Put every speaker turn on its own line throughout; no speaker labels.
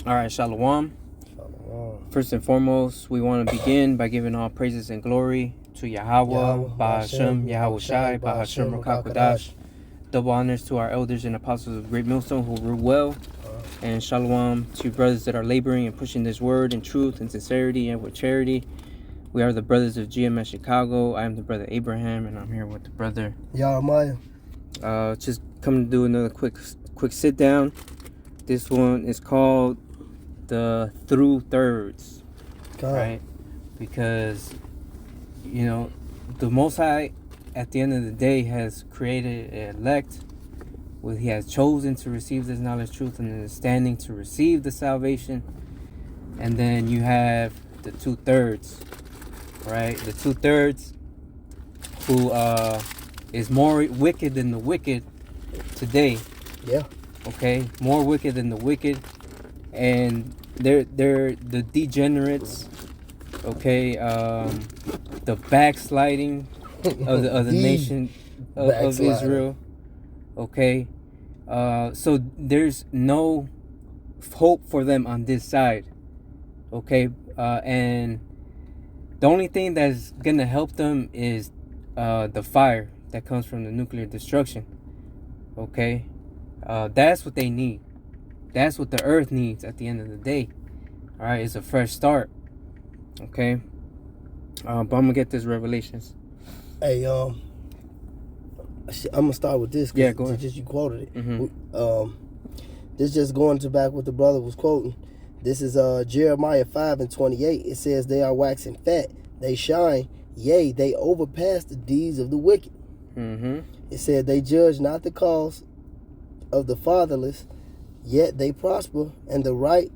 All right, Shalom.
Shalom.
First and foremost, we want to begin by giving all praises and glory to Yahweh, Bahashem, Yahweh Shai, Bahashem Rakakadash. Double honors to our elders and apostles of Great Millstone who rule well. And Shalom to brothers that are laboring and pushing this word in truth and sincerity and with charity. We are the brothers of GMS Chicago. I am the brother Abraham, and I'm here with the brother
Jeremiah.
Just coming to do another quick sit down. This one is called the Thru-Thirds, right? Because, you know, the Most High, at the end of the day, has created an elect. He has chosen to receive this knowledge, truth, and understanding to receive the salvation. And then you have the 2/3, right? The 2/3 who is more wicked than the wicked today.
Yeah.
Okay, more wicked than the wicked, and they're the degenerates. Okay, the backsliding of the nation of Israel. Okay, so there's no hope for them on this side. Okay, and the only thing that's gonna help them is the fire that comes from the nuclear destruction. Okay. That's what they need. That's what the earth needs at the end of the day. All right, it's a fresh start. Okay, but I'm gonna get this Revelations.
Hey, I'm gonna start with this.
Yeah, go ahead.
Just you quoted it.
Mm-hmm.
This just going to back what the brother was quoting. This is Jeremiah 5:28. It says, "They are waxing fat, they shine, yea, they overpass the deeds of the wicked."
Mm-hmm.
It said, "They judge not the cause of the fatherless, yet they prosper, and the right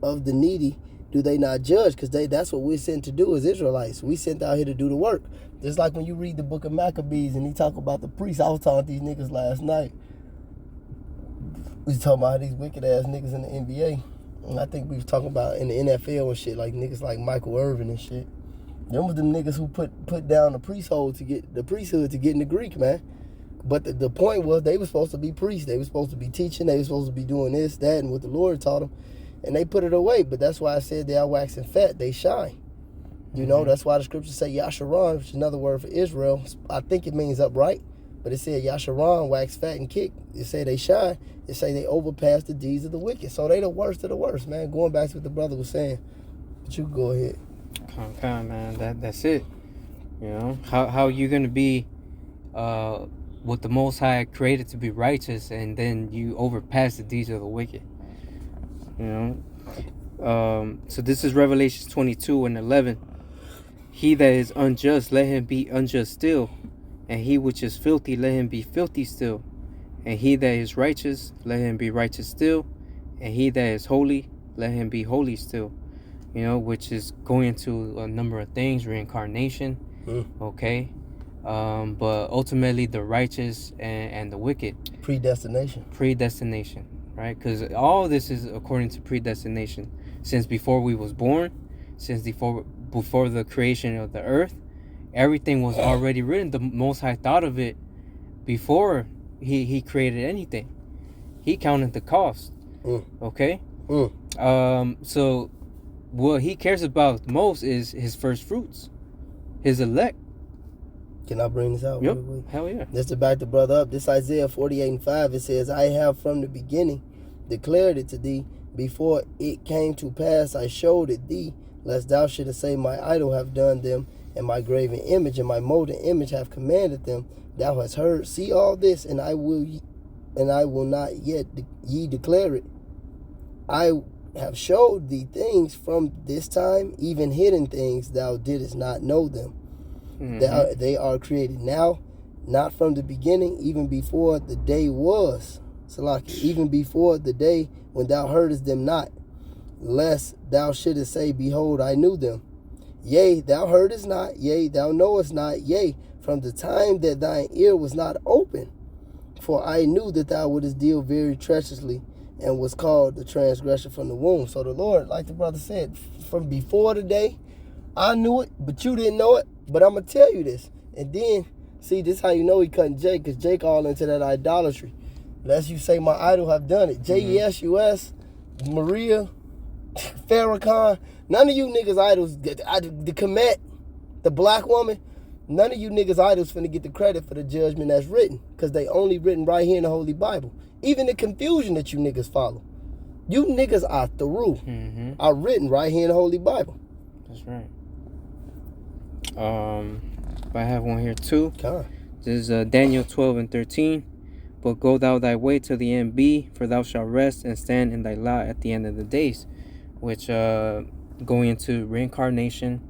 of the needy do they not judge," because that's what we're sent to do as Israelites. We sent out here to do the work. Just like when you read the book of Maccabees and he talk about the priests. I was talking to these niggas last night. We was talking about these wicked ass niggas in the NBA. And I think we was talking about in the NFL and shit, like niggas like Michael Irvin and shit. Them was the niggas who put down the priesthood to get in the Greek, man. But the point was they were supposed to be priests. They were supposed to be teaching. They were supposed to be doing this, that, and what the Lord taught them. And they put it away. But that's why I said they are waxing fat. They shine. You know, that's why the scriptures say Yasharon, which is another word for Israel. I think it means upright. But it said Yasharon, wax fat and kick. It say they shine. It say they overpass the deeds of the wicked. So they the worst of the worst, man. Going back to what the brother was saying. But you go ahead.
Okay, man. That's it. You know, how you gonna be what the Most High created to be righteous, and then you overpass the deeds of the wicked. You know, so this is Revelations 22:11. He that is unjust, let him be unjust still, and he which is filthy, let him be filthy still, and he that is righteous, let him be righteous still, and he that is holy, let him be holy still. You know, which is going into a number of things, reincarnation. Okay. But ultimately the righteous and the wicked. Predestination, right? Because all this is according to predestination. Since before we was born, since before the creation of the earth, everything was already written. The Most High thought of it before he created anything. He counted the cost. Okay? So what he cares about most is his first fruits, his elect.
Can I bring this out?
Yep. Hell yeah.
Just to back the brother up, this Isaiah 48:5, it says, "I have from the beginning declared it to thee. Before it came to pass, I showed it thee, lest thou shouldest say, my idol have done them, and my graven image and my molten image have commanded them. Thou hast heard, see all this, and I will not yet ye declare it. I have showed thee things from this time, even hidden things, thou didst not know them. They are created now, not from the beginning, even before the day was, Salaki, even before the day when thou heardest them not, lest thou shouldest say, behold, I knew them. Yea, thou heardest not, yea, thou knowest not, yea, from the time that thine ear was not open. For I knew that thou wouldest deal very treacherously, and was called the transgressor from the womb." So the Lord, like the brother said, from before the day, I knew it, but you didn't know it. But I'm going to tell you this. And then, see, this is how you know he cutting Jake, because Jake all into that idolatry. Lest you say my idol have done it. J-E-S-U-S, Maria, Farrakhan, none of you niggas idols, the Kemet, the black woman, none of you niggas idols finna get the credit for the judgment that's written, because they only written right here in the Holy Bible. Even the confusion that you niggas follow. You niggas are through. Are written right here in the Holy Bible.
That's right. I have one here too.
God.
This is Daniel 12:13. But go thou thy way till the end be, for thou shalt rest and stand in thy lot at the end of the days. Which going into reincarnation,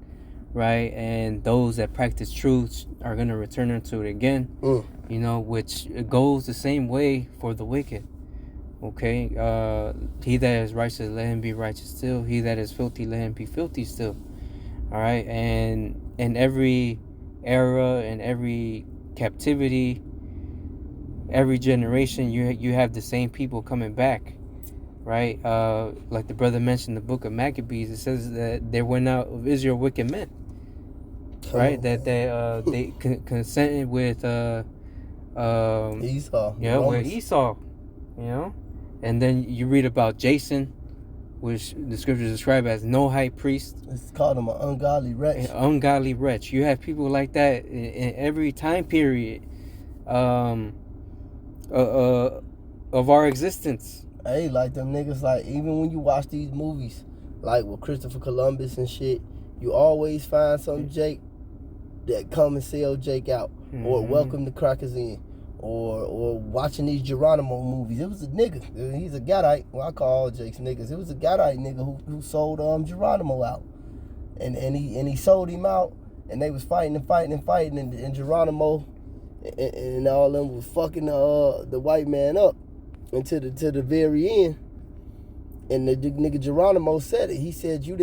right? And those that practice truth are gonna return unto it again. You know, which goes the same way for the wicked. Okay, he that is righteous, let him be righteous still. He that is filthy, let him be filthy still. All right, and in every era, in every captivity, every generation, you have the same people coming back, right? Like the brother mentioned, the book of Maccabees, it says that there went out of Israel wicked men, right? That they consented with
Esau.
Yeah, with Esau, you know. And then you read about Jason, which the scriptures describe as no high priest.
It's called him an ungodly wretch.
An ungodly wretch. You have people like that in every time period of our existence.
Hey, like them niggas, like even when you watch these movies, like with Christopher Columbus and shit, you always find some Jake that come and sell Jake out, or welcome the crackers in, or watching these Geronimo movies. It was a nigga. He's a Gadite. Well, I call all Jake's niggas. It was a Gadite nigga who sold Geronimo out, and he sold him out, and they was fighting, and Geronimo and all of them was fucking the white man up until to the very end. And the nigga Geronimo said it. He said you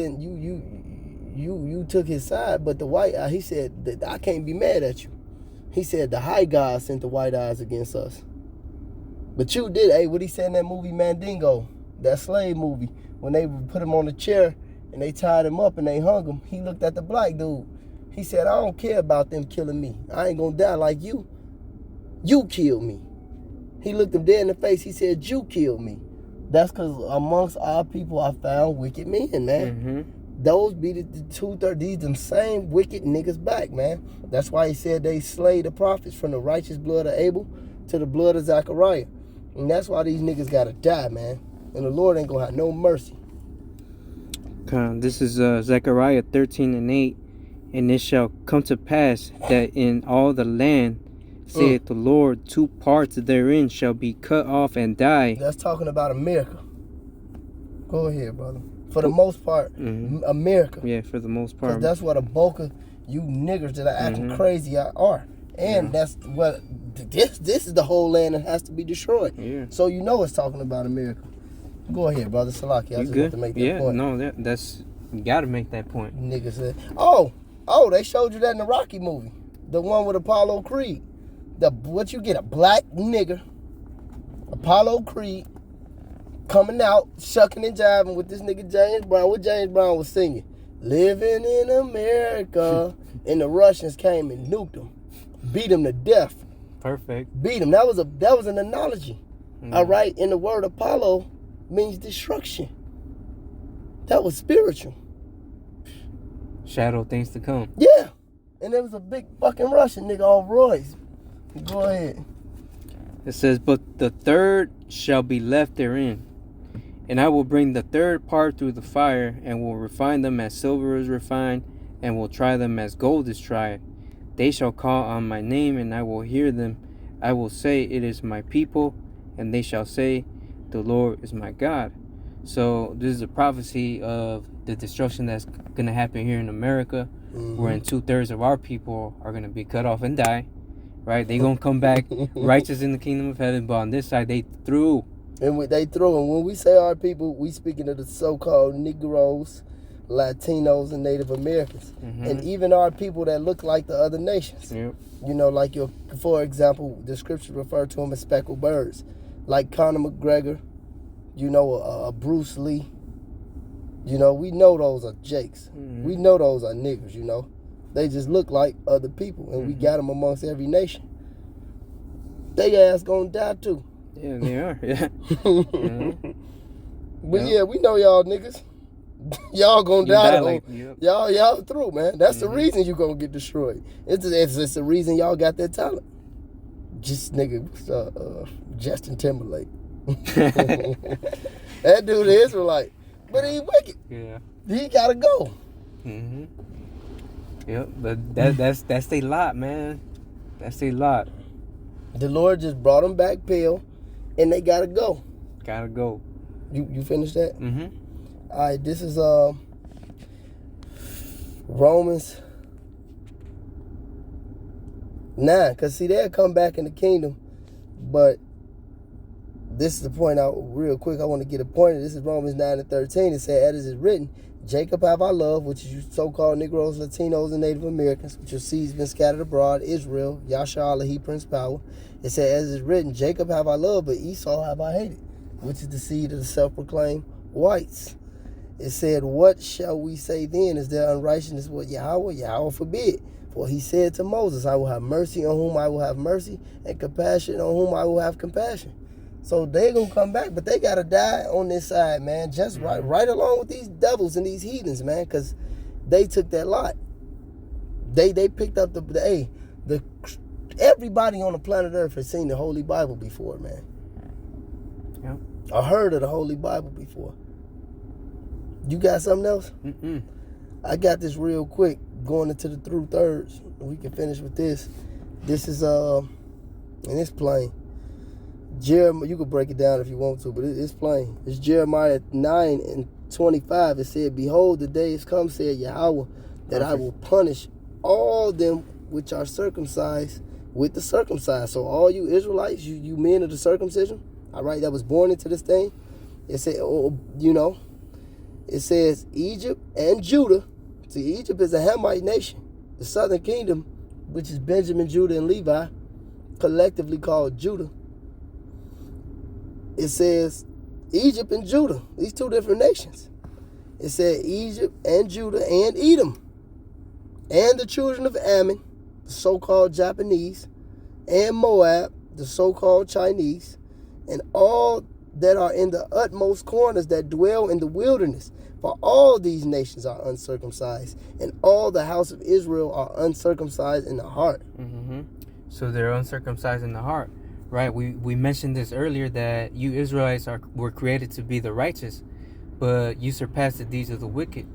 took his side, but the white he said that I can't be mad at you. He said the high God sent the white eyes against us. But you did, what he said in that movie Mandingo, that slave movie, when they put him on the chair and they tied him up and they hung him, he looked at the black dude. He said, I don't care about them killing me. I ain't gonna die like you. You killed me. He looked him dead in the face. He said, you killed me. That's because amongst our people I found wicked men, man. Those be the 2/3. These them same wicked niggas back, man. That's why he said they slay the prophets from the righteous blood of Abel to the blood of Zechariah. And that's why these niggas gotta die, man. And the Lord ain't gonna have no mercy.
This is Zechariah 13:8. And it shall come to pass that in all the land, saith the Lord, 2 parts therein shall be cut off and die.
That's talking about America. Go ahead, brother. For the most part, America.
Yeah, for the most part.
That's what a bulk of you niggers that are acting crazy are. And that's what this is the whole land that has to be destroyed.
Yeah.
So you know it's talking about America. Go ahead, brother Salaki. I just want to make that point.
No, that's you gotta make that point.
Nigga said, they showed you that in the Rocky movie, the one with Apollo Creed. What you get, a black nigger, Apollo Creed, coming out, shucking and jiving with this nigga James Brown. What James Brown was singing, "Living in America," and the Russians came and nuked him, beat him to death.
Perfect.
Beat him. That was an analogy. All right, and the word Apollo means destruction. That was spiritual.
Shadow things to come.
Yeah, and there was a big fucking Russian nigga on Royce. Go ahead.
It says, but the third shall be left therein. And I will bring the third part through the fire, and will refine them as silver is refined, and will try them as gold is tried. They shall call on my name, and I will hear them. I will say, it is my people, and they shall say, the Lord is my God. So this is a prophecy of the destruction that's going to happen here in America, wherein 2/3 of our people are going to be cut off and die. Right? They going to come back righteous in the kingdom of heaven, but on this side, they threw.
And when we say our people, we speaking of the so-called Negroes, Latinos, and Native Americans. And even our people that look like the other nations.
Yep.
You know, like for example, the scriptures refer to them as speckled birds. Like Conor McGregor, you know, Bruce Lee. You know, we know those are Jakes. We know those are niggers, you know. They just look like other people, and we got them amongst every nation. They ass gonna die too.
Yeah, they are. Yeah.
But yeah, we know y'all niggas. Y'all gonna die.
Like,
y'all through, man. That's the reason you gonna get destroyed. It's the reason y'all got that talent. Just nigga, Justin Timberlake. That dude is Israelite, but he wicked.
Yeah,
he gotta go.
Yep, but that's a lot, man. That's a lot.
The Lord just brought them back pale, and they gotta go.
Gotta go.
You finished that? All right, this is Romans 9, because see, they'll come back in the kingdom, but this is the point out real quick. I want to get a point. This is Romans 9:13. It said, as it is written, Jacob have I loved, which is you so-called Negroes, Latinos, and Native Americans, which your seeds been scattered abroad, Israel, Yasha Allah, he Prince Power. It said, as it is written, Jacob have I loved, but Esau have I hated, which is the seed of the self-proclaimed whites. It said, what shall we say then? Is there unrighteousness with Yahweh? Yahweh forbid. For he said to Moses, I will have mercy on whom I will have mercy, and compassion on whom I will have compassion. So they gonna come back, but they gotta die on this side, man. Just right along with these devils and these heathens, man, because they took that lot. They picked up the everybody on the planet Earth has seen the Holy Bible before, man.
Yep.
Or heard of the Holy Bible before. You got something else? I got this real quick. Going into the Thru-Thirds. We can finish with this. This is and it's plain. Jeremiah, you can break it down if you want to, but it's plain. It's Jeremiah 9:25. It said, behold, the day is come, said Yahweh, that I will punish all them which are circumcised with the circumcised. So all you Israelites, you men of the circumcision, all right, that was born into this thing. It said, it says Egypt and Judah. See, Egypt is a Hamite nation. The southern kingdom, which is Benjamin, Judah, and Levi, collectively called Judah. It says Egypt and Judah, these two different nations. It said Egypt and Judah and Edom, and the children of Ammon, the so-called Japanese, and Moab, the so-called Chinese, and all that are in the utmost corners that dwell in the wilderness. For all these nations are uncircumcised, and all the house of Israel are uncircumcised in the heart.
So they're uncircumcised in the heart, right? We mentioned this earlier, that you Israelites were created to be the righteous, but you surpassed the deeds of the wicked.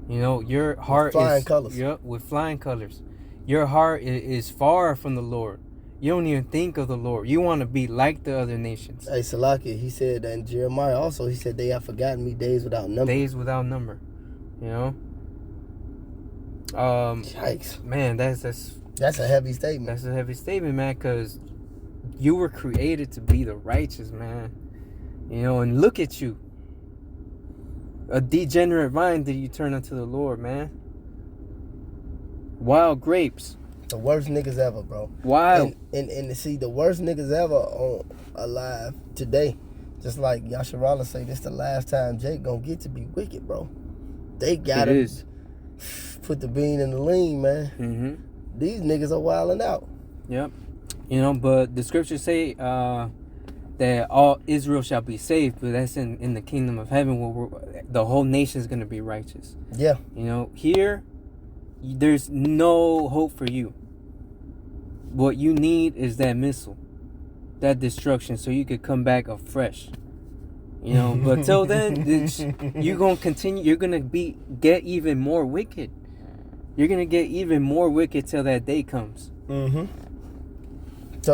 You know, your heart
with flying colors.
Yep, with flying colors. Your heart is far from the Lord. You don't even think of the Lord. You want to be like the other nations.
Hey, Salaki, he said that in Jeremiah also, he said, they have forgotten me days without number.
Days without number. You know?
Yikes.
Man, that's
a heavy statement.
That's a heavy statement, man, because you were created to be the righteous, man. You know, and look at you. A degenerate vine did you turn unto the Lord, man. Wild grapes.
The worst niggas ever, bro.
Wow.
And see, the worst niggas ever alive today. Just like Yasharala say, this the last time Jake gonna get to be wicked, bro. They gotta put the bean in the lean, man. These niggas are wilding out.
Yep. You know, but the scriptures say that all Israel shall be saved, but that's in the kingdom of heaven where the whole nation is gonna be righteous.
Yeah.
You know, here, there's no hope for you. What you need is that missile, that destruction, so you could come back afresh. You know, but till then, you're gonna continue. You're gonna get even more wicked. You're gonna get even more wicked till that day comes.
Told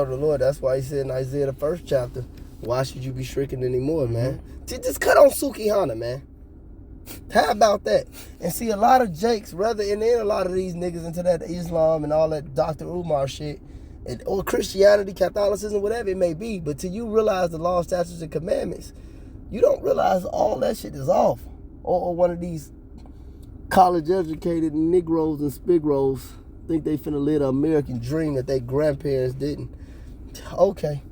the Lord. That's why He said in Isaiah the 1st chapter, "Why should you be shrinking anymore, man? Just cut on Sukihana, man." How about that? And see, a lot of Jakes, rather, and then a lot of these niggas into that Islam and all that Dr. Umar shit, or Christianity, Catholicism, whatever it may be, but till you realize the law, statutes, and commandments, you don't realize all that shit is off. Or one of these college-educated Negroes and Spigros think they finna live the American dream that their grandparents didn't. Okay.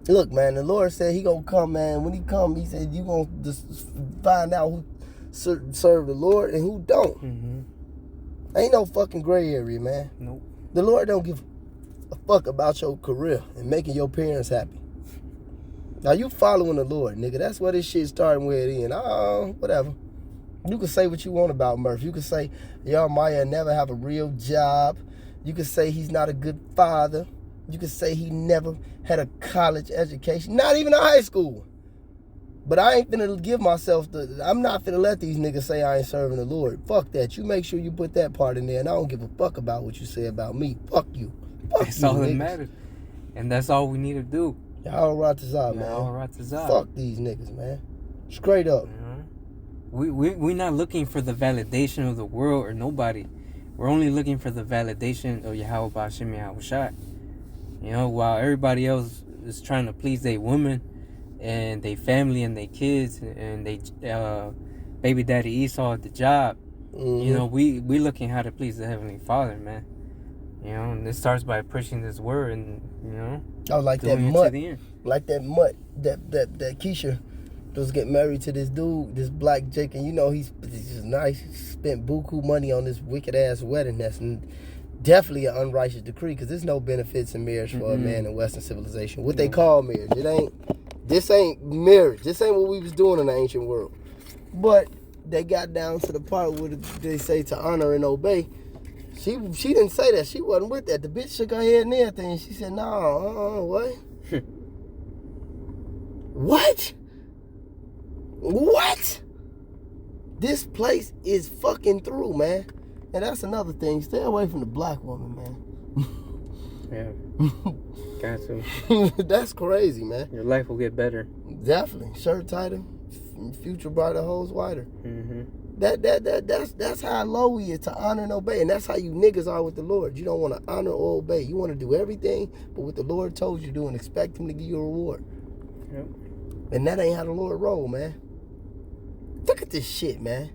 Look, man, the Lord said He gonna come, man. When He come, He said you gonna just find out who serve the Lord and who don't. Ain't no fucking gray area, man.
Nope.
The Lord don't give a fuck about your career and making your parents happy. Now you following the Lord, nigga. That's what this shit starting with. And whatever. You can say what you want about Murph. You can say Jeremiah never have a real job. You can say he's not a good father. You can say he never had a college education, not even a high school. But I ain't finna give myself I'm not finna let these niggas say I ain't serving the Lord. Fuck that. You make sure you put that part in there, and I don't give a fuck about what you say about me. Fuck you. Fuck
That's
you,
all that
niggas.
matters. And that's all we need to do.
Y'all Ratazah, man.
Y'all Ratazah.
Fuck these niggas, man. Straight up.
We're not looking for the validation of the world or nobody. We're only looking for the validation of Yahweh Ba'Shem Yahushua. You know, while everybody else is trying to please their women and their family and their kids and they baby daddy Esau at the job, you know, we looking how to please the Heavenly Father, man. You know, and this starts by pushing this word and, you know,
like that mutt. Like that mutt that Keisha was getting married to this dude, this black Jake, and you know he's just nice. He spent buku money on this wicked ass wedding. That's definitely an unrighteous decree, because there's no benefits in marriage for a man in Western civilization. What they call marriage, this ain't marriage. This ain't what we was doing in the ancient world. But they got down to the part where they say to honor and obey. She didn't say that. She wasn't with that. The bitch shook her head and everything. She said, "No, what? What? What? This place is fucking through, man." And that's another thing. Stay away from the black woman, man.
Yeah. Got to.
That's crazy, man.
Your life will get better.
Definitely. Shirt tighter, future brighter, hoes whiter. That's how low we is, to honor and obey. And that's how you niggas are with the Lord. You don't want to honor or obey. You want to do everything but what the Lord told you to do and expect him to give you a reward.
Yep.
And that ain't how the Lord roll, man. Look at this shit, man.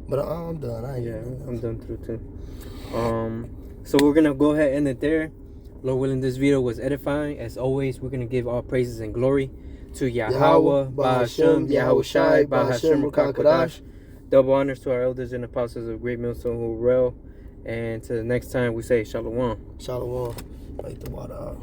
But I'm done.
I'm done through too. So we're gonna go ahead and end it there. Lord willing, this video was edifying. As always, we're gonna give all praises and glory to Yahweh, Ba'Shem, Yahushai, Ba'Shem, Rukakadash. Double honors to our elders and apostles of Great Millstone who rel. And to the next time, we say Shalom.
Shalom. Light the water out.